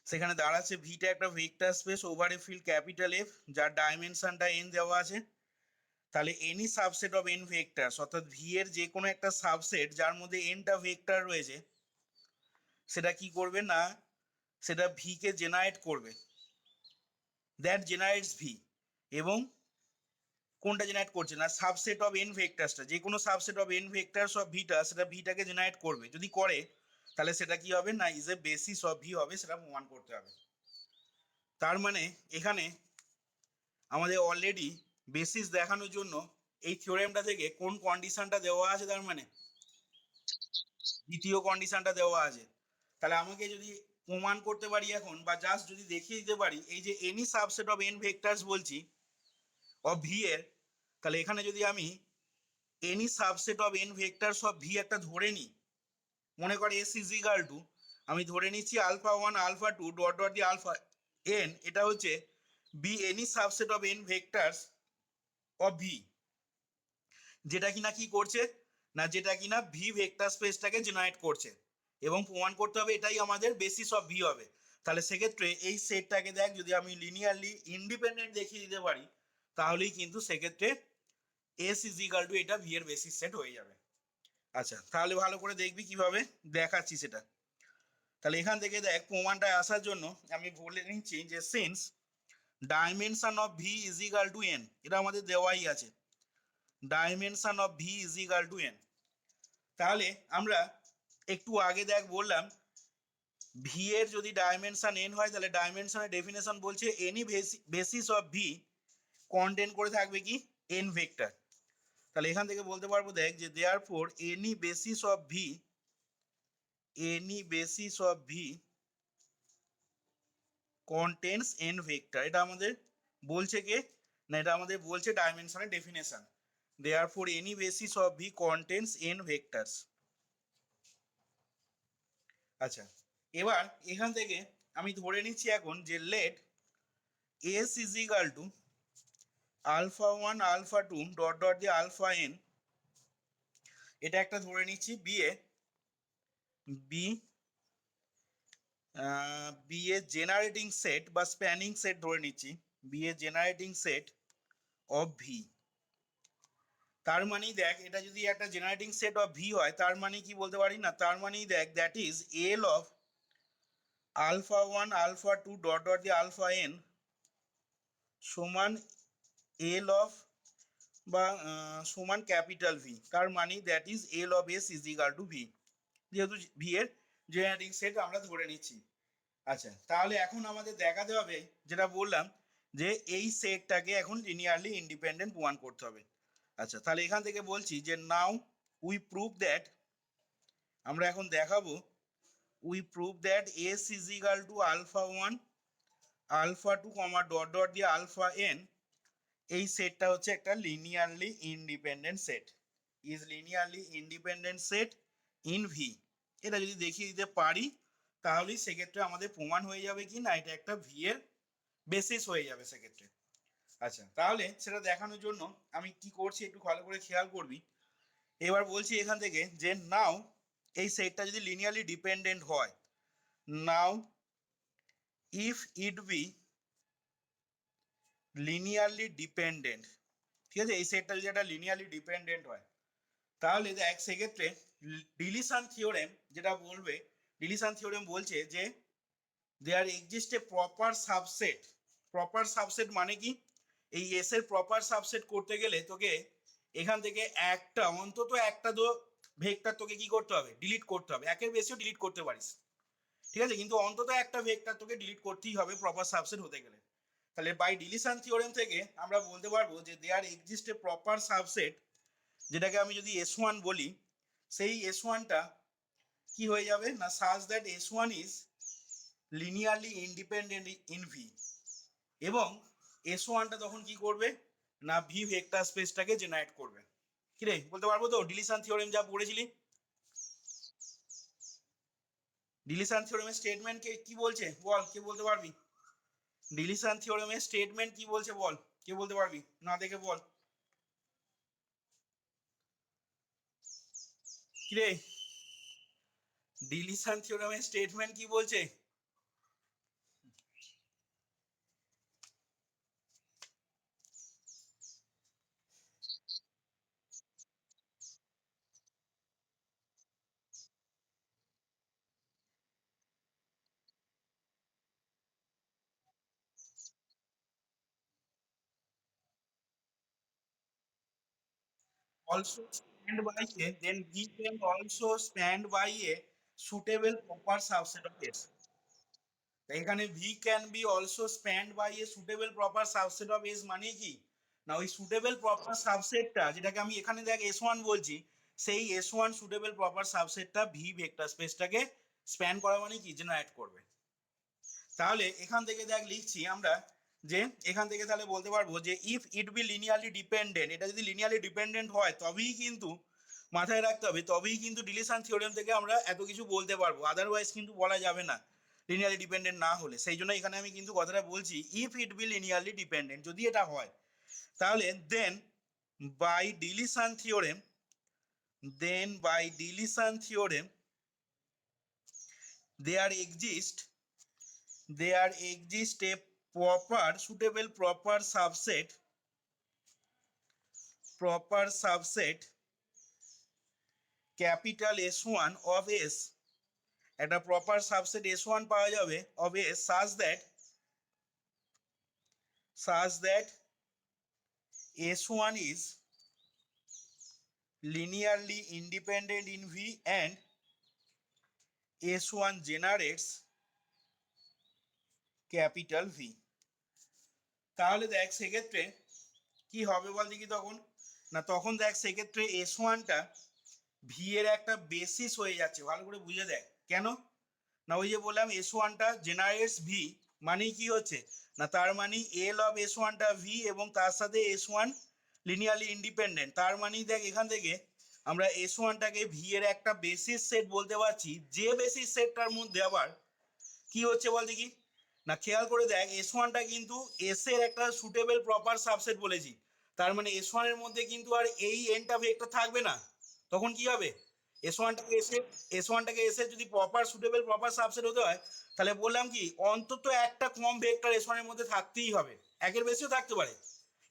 সেখানে দাঁড়াচ্ছে ভিটা একটা vector space over a field capital F যার ডাইমেনশনটা এন দেওয়া আছে। তাহলে any subset of n vectors অর্থাৎ ভি এর যে কোনো একটা সাবসেট যার মধ্যে এনটা ভেক্টর রয়েছে সেটা কি করবে না সেটা ভি কে জেনারেট করবে, দ্যাট জেনারেটস ভি। এবং কোনটা জেনারেট করছে না সাবসেট অফ এন ভেক্টরসটা, যে কোনো subset of n vectors of ভিটা সেটা ভিটাকে জেনারেট করবে। যদি করে তাহলে সেটা কি হবে না is a basis of V হবে, সেটা প্রমাণ করতে হবে। তার মানে এখানে আমাদের অলরেডি বেসিস দেখানোর জন্য এই থিওরেমটা থেকে কোন কন্ডিশনটা দেওয়া আছে, তার মানে দ্বিতীয় কন্ডিশনটা দেওয়া আছে। তাহলে আমাকে যদি প্রমাণ করতে পারি এখন বা জাস্ট যদি দেখিয়ে দিতে পারি এই যে any subset of n vectors বলছি অফ ভি এর, তাহলে এখানে যদি আমি any subset of n vectors of V একটা ধরে নিই, মনে করে এস ইজ ইকাল টু আমি ধরে নিচ্ছি alpha one alpha two dot dot the alpha n, এটা হচ্ছে be any subset of n vectors of V, যেটা কিনা কি করছে না যেটা কিনা ভি ভেক্টর স্পেসটাকে জেনারেট করছে এবং প্রমাণ করতে হবে এটাই আমাদের বেসিস অফ ভি হবে। তাহলে সেক্ষেত্রে এই সেটটাকে দেখ যদি আমি লিনিয়ারলি ইন্ডিপেন্ডেন্ট দেখিয়ে দিতে পারি তাহলেই কিন্তু সেক্ষেত্রে এস ইজ ইকাল টু এটা ভি এর বেসিস সেট হয়ে যাবে। আচ্ছা তাহলে ভালো করে দেখবি কিভাবে দেখাচ্ছি সেটা। তাহলে এখান থেকে দেখ প্রমাণটায় আসার জন্য আমি বলে নিচ্ছি যে since dimension of V is equal two N, এটা আমাদের দেওয়াই আছে dimension of V is equal two N. তাহলে আমরা একটু আগে দেখ বললাম ভি এর যদি ডাইমেনশন এন হয় তাহলে ডাইমেনশনের ডেফিনেশন বলছে any basis of V contain করে থাকবে কি এন ভেক্টর। তাহলে এখান থেকে বলতে পারবো দেখ যে there for any basis of V contains n vector, এটা আমাদের বলছে কে না এটা আমাদের বলছে ডাইমেনশনের definition. There for any basis of V contains n vectors. আচ্ছা এবার এখান থেকে আমি ধরে নিচ্ছি এখন যে let S is equal to alpha one alpha two dot dot দিয়ে আলফা এন, এটা একটা ধরে নিচ্ছি be a be be a generating set বা স্প্যানিং সেট ধরে নিচ্ছি, be a generating set of V. তার মানেই দেখ এটা যদি একটা জেনারেটিং সেট অফ ভি হয় তার মানে কি বলতে পারি না তার মানেই দেখ that is L of alpha one alpha two dot dot দিয়ে আলফা এন সমান এল অফ বা সমান ক্যাপিটাল ভি, তার মানে that is L of S is equal to V, যেহেতু ভি এর জেনারেটিং সেট আমরা ধরে নিচ্ছি। আচ্ছা তাহলে এখন আমাদের দেখাতে হবে যেটা বললাম যে এই সেটটাকে এখন লিনিয়ারলি ইন্ডিপেন্ডেন্ট প্রমাণ করতে হবে। আচ্ছা তাহলে এখান থেকে বলছি যে নাও উই প্রুভ দ্যাট, আমরা এখন দেখাবো we prove that S is equal to alpha one alpha two comma dot dot দিয়ে আলফা এন, এই সেটটা হচ্ছে একটা linearly independent set, is linearly independent set in V. এটা যদি দেখিয়ে দিতে পারি তাহলেই সেক্ষেত্রে আমাদের প্রমাণ হয়ে যাবে কি না এটা একটা ভি এর বেসিস হয়ে যাবে সেক্ষেত্রে। আচ্ছা তাহলে সেটা দেখানোর জন্য আমি কি করছি একটু ভালো করে খেয়াল করবি। এবার বলছি এখান থেকে যে নাও এই সেটটা যদি লিনিয়ারলি ডিপেন্ডেন্ট হয়, নাও if it be linearly dependent, ঠিক আছে এই সেটটা যদি একটা লিনিয়ারলি ডিপেন্ডেন্ট হয় তাহলে দেখ সেক্ষেত্রে ডিলিশন থিওরেম যেটা বলবে, ডিলিশন থিওরেম বলছে যে there exist a proper subset মানে কি এই এস এর প্রপার সাবসেট করতে গেলে তোকে এখান থেকে একটা অন্তত একটা তো ভেক্টর তোকে কি করতে হবে ডিলিট করতে হবে, একের বেশিও ডিলিট করতে পারিস ঠিক আছে কিন্তু অন্তত একটা ভেক্টর তোকে ডিলিট করতেই হবে প্রপার সাবসেট হতে গেলে। তাহলে বাই ডিলিশন থিওরেম থেকে আমরা বলতে পারবো যে there exist a proper subset, যেটাকে আমি যদি এস ওয়ান বলি সেই এস ওয়ানটা কি হয়ে যাবে না such that S one is linearly independent in V, এবং এস ওয়ানটা তখন কি করবে না ভি ভেক্টর স্পেসটাকে জেনারেট করবে। কি রে বলতে পারবো তো ডিলিশন থিওরেম যা পড়েছিলি, ডিলিশন থিওরেমের স্টেটমেন্ট কে কি বলছে বল কে বলতে পারবি, ডিলিশন থিওরেমের স্টেটমেন্ট কি বলছে বল কে বলতে পারবি না দেখে বল। কি রে ডিলিশন থিওরেমের স্টেটমেন্ট কি বলছে also spanned by a, then V can also spanned by a suitable proper subset of S. এখানে V can be also spanned by a suitable proper subset of S মানে কি না ওই suitable proper subsetটা যেটাকে আমি এখানে দেখ S1 বলছি সেই S1 suitable proper subsetটা V ভেক্টর স্পেসটাকে স্প্যান করা মানে কি জেনারেট করবে। তাহলে এখান থেকে দেখ লিখছি আমরা যে এখান থেকে তাহলে বলতে পারবো যে if it be linearly dependent, এটা যদি লিনিয়ারলি ডিপেন্ডেন্ট হয় তবেই কিন্তু মাথায় রাখতে হবে, তবেই কিন্তু ডিলিশন থিওরেম থেকে আমরা এত কিছু বলতে পারবো, আদারওয়াইজ কিন্তু বলা যাবে না লিনিয়ারলি ডিপেন্ডেন্ট না হলে। সেই জন্য এখানে আমি কিন্তু কথাটা বলছি if it be linearly dependent, যদি এটা হয় তাহলে then by deletion theorem, then by deletion theorem there exist a proper suitable proper subset capital S1 of S, একটা প্রপার সাবসেট S1 পাওয়া যাবে of S such that S1 is linearly independent in V and S1 generates capital V। তাহলে দেখ সেক্ষেত্রে কি হবে বল দেখি তখন, না তখন দেখ সেক্ষেত্রে S1টা ভি এর একটা বেসিস হয়ে যাচ্ছে। ভালো করে বুঝে দেখ কেন, না ওই যে বললাম S1টা জেনারেটস ভি মানে কি হচ্ছে না তার মানে এল অফ S1টা ভি এবং তার সাথে S1 লিনিয়ারলি ইন্ডিপেন্ডেন্ট, তার মানে দেখ এখান থেকে আমরা S1টাকে ভি এর একটা বেসিস সেট বলতে পারছি, যে বেসিস সেটটার মধ্যে আবার কি হচ্ছে বল দেখি, না খেয়াল করে দেখ S1টা কিন্তু এস এর একটা সুটেবল প্রপার সাবসেট বলেছি, তার মানে S1 এর মধ্যে কিন্তু আর এই এনটা ভেক্টর থাকবে না। তখন কি হবে S1টাকে এস এর যদি প্রপার সুটেবল প্রপার সাবসেট হতে হয় তাহলে বললাম কি অন্তত একটা কম ভেক্টর S1 এর মধ্যে থাকতেই হবে, একের বেশিও থাকতে পারে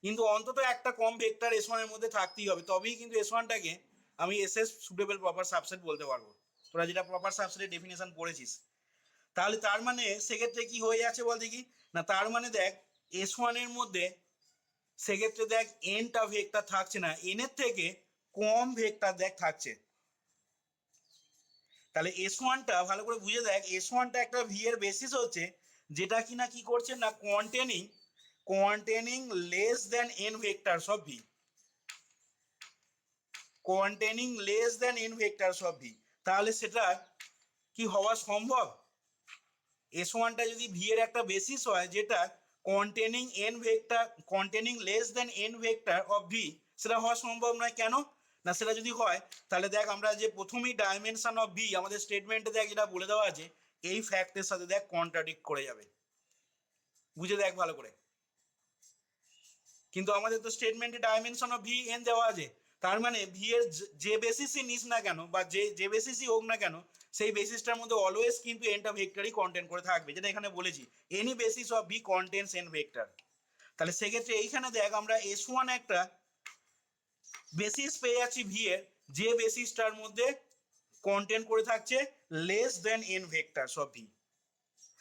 কিন্তু অন্তত একটা কম ভেক্টর S1 এর মধ্যে থাকতেই হবে, তবেই কিন্তু S1টাকে আমি এস এর সুটেবল প্রপার সাবসেট বলতে পারবো। তোরা যেটা প্রপার সাবসেটের ডেফিনেশন পড়েছিস, তাহলে তার মানে সেক্ষেত্রে কি হয়ে যাচ্ছে বল দেখি, না তার মানে দেখ S1 এর মধ্যে সেক্ষেত্রে দেখ এনটা ভেক্টর থাকছে না, এন এর থেকে কম ভেক্টর দেখ থাকছে। তাহলে S1টা ভালো করে বুঝে দেখ S1টা একটা ভি এর বেসিস হচ্ছে যেটা কিনা কি করছে না containing less than n vectors of v, containing less than n vectors of v। তাহলে সেটা কি হওয়া সম্ভব, S1টা যদি ভি এর একটা বেসিস হয় যেটা containing less than n vector of v, সেটা হওয়া সম্ভব নয়। কেন না সেটা যদি হয় তাহলে দেখ আমরা যে প্রথমেই ডাইমেনশন অফ ভি আমাদের স্টেটমেন্টে দেখ যেটা বলে দেওয়া আছে এই ফ্যাক্টের সাথে দেখ কন্ট্রাডিক্ট করে যাবে, বুঝে দেখ ভালো করে। কিন্তু আমাদের তো স্টেটমেন্টে ডাইমেনশন অফ ভি এন দেওয়া আছে, তার মানে ভি এর যে বেসিসই নিস না কেন বা যে বেসিসই হোক না কেন সেই বেসিসটার মধ্যে অলওয়েজ কিন্তু এনটা ভেক্টরই কন্টেন্ট করে থাকবে, যেটা এখানে বলেছি any basis of V contents N vector. তাহলে সেক্ষেত্রে এইখানে দেখ আমরা S1 একটা বেসিস পেয়ে যাচ্ছি ভি এর, যে বেসিসটার মধ্যে কন্টেন্ট করে থাকছে less than n vectors of V,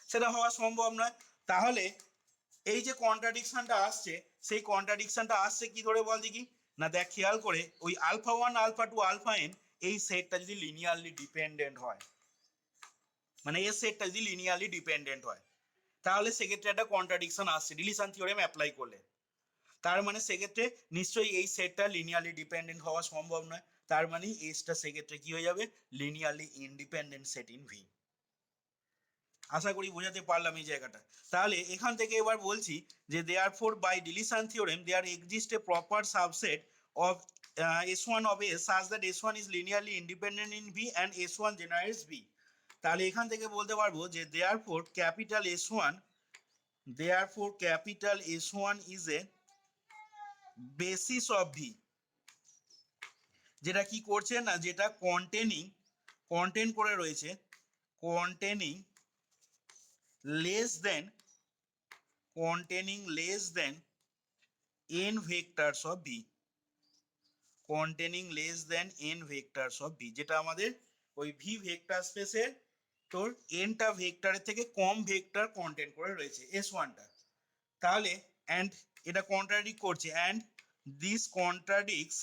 সেটা হওয়া সম্ভব নয়। তাহলে এই যে কন্ট্রাডিকশনটা আসছে সেই কন্ট্রাডিকশনটা আসছে কি ধরে বল দেখি, না দেখ খেয়াল করে ওই alpha one alpha two alpha n এই সেটটা যদি লিনিয়ারলি ডিপেন্ডেন্ট হয়, মানে এই সেটটা যদি লিনিয়ারলি ডিপেন্ডেন্ট হয় তাহলে সেক্ষেত্রে একটা কন্ট্রাডিকশন আসছে ডিলিশন থিওরেম অ্যাপ্লাই করলে। তার মানে সেক্ষেত্রে নিশ্চয়ই এই সেটটা লিনিয়ারলি ডিপেন্ডেন্ট হওয়া সম্ভব নয়, তার মানে এসটা সেক্ষেত্রে কি হয়ে যাবে linearly independent set in V. আশা করি বোঝাতে পারলাম এই জায়গাটা। তাহলে এখান থেকে এবার বলছি যে therefore by deletion theorem there exist a proper subset of S1 of S such that S1 is linearly independent in V and S1 generates V। তাহলে এখান থেকে বলতে পারবো যে therefore capital S1 is a basis of V, যেটা কি করছে না যেটা কন্টেন্ট করে রয়েছে containing less than n vectors of V, containing less than n vectors of V, যেটা আমাদের ওই ভি ভেক্টর স্পেসের তোর এনটা ভেক্টরের থেকে কম ভেক্টর কন্টেন্ট করে রয়েছে S1টা। তাহলে অ্যান্ড এটা কন্ট্রাডিক্ট করছে, and this contradicts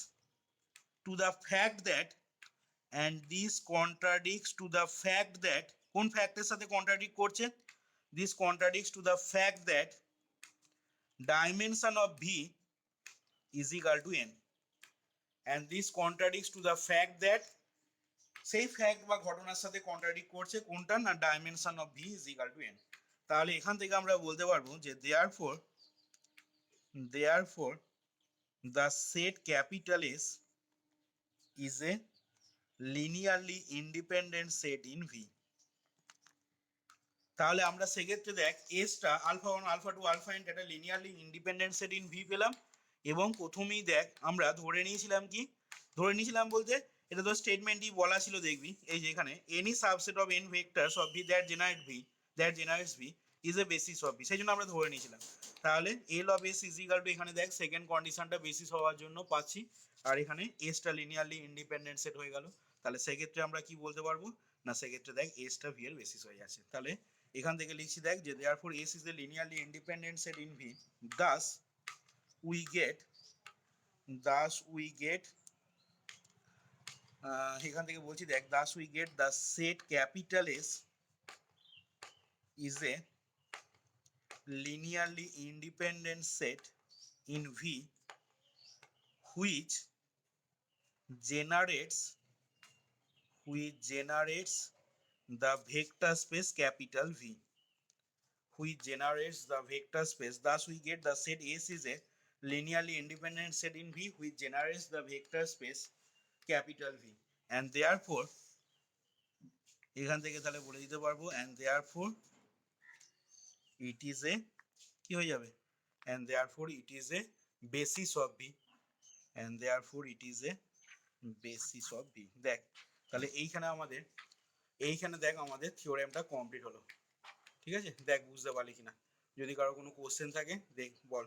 to the fact that and this contradicts to the fact that কোন ফ্যাক্টের সাথে কন্ট্রাডিক্ট করছে this contradicts to the fact that dimension of v is equal to n and this contradicts to the fact that সেই fact বা ঘটনার সাথে contradict করছে কোনটা না dimension of V is equal to N তাহলে এখান থেকে আমরা বলতে পারবো যে therefore the set capital S is a linearly independent set in V তাহলে আমরা সেক্ষেত্রে দেখ এসটা alpha one alpha two alpha n একটা linearly independent set in V পেলাম এবং প্রথমেই দেখ আমরা ধরে নিয়েছিলাম বলতে এটা তো স্টেটমেন্টই বলা ছিল দেখবি এই যে এখানে any subset of n vectors of V that generates V is a basis of V সেই জন্য আমরা ধরে নিয়েছিলাম তাহলে এল of S is equal to এখানে দেখ সেকেন্ড কন্ডিশনটা বেসিস হওয়ার জন্য পাচ্ছি আর এখানে এসটা লিনিয়ারলি ইন্ডিপেন্ডেন্ট সেট হয়ে গেল তাহলে সেক্ষেত্রে আমরা কি বলতে পারবো না সেক্ষেত্রে দেখ এসটা ভি এর বেসিস হয়ে যাচ্ছে তাহলে এখান থেকে লিখছি দেখ যে therefore S is a linearly independent set in V thus we get এখান থেকে বলছি দেখ thus we get the set capital S is a linearly independent set in V which generates the vector space capital V which generates the vector space thus we get the set S is a linearly independent set in V which generates the vector space capital V and therefore এখান থেকে তাহলে বলে দিতে পারবো and therefore it is a কি হয়ে যাবে and therefore it is a basis of V and therefore it is a basis of V দেখ তাহলে এইখানে দেখ আমাদের থিওরেমটা কমপ্লিট হলো ঠিক আছে দেখ বুঝতে পারলি কিনা যদি কারো কোনো কোশ্চেন থাকে দেখ বল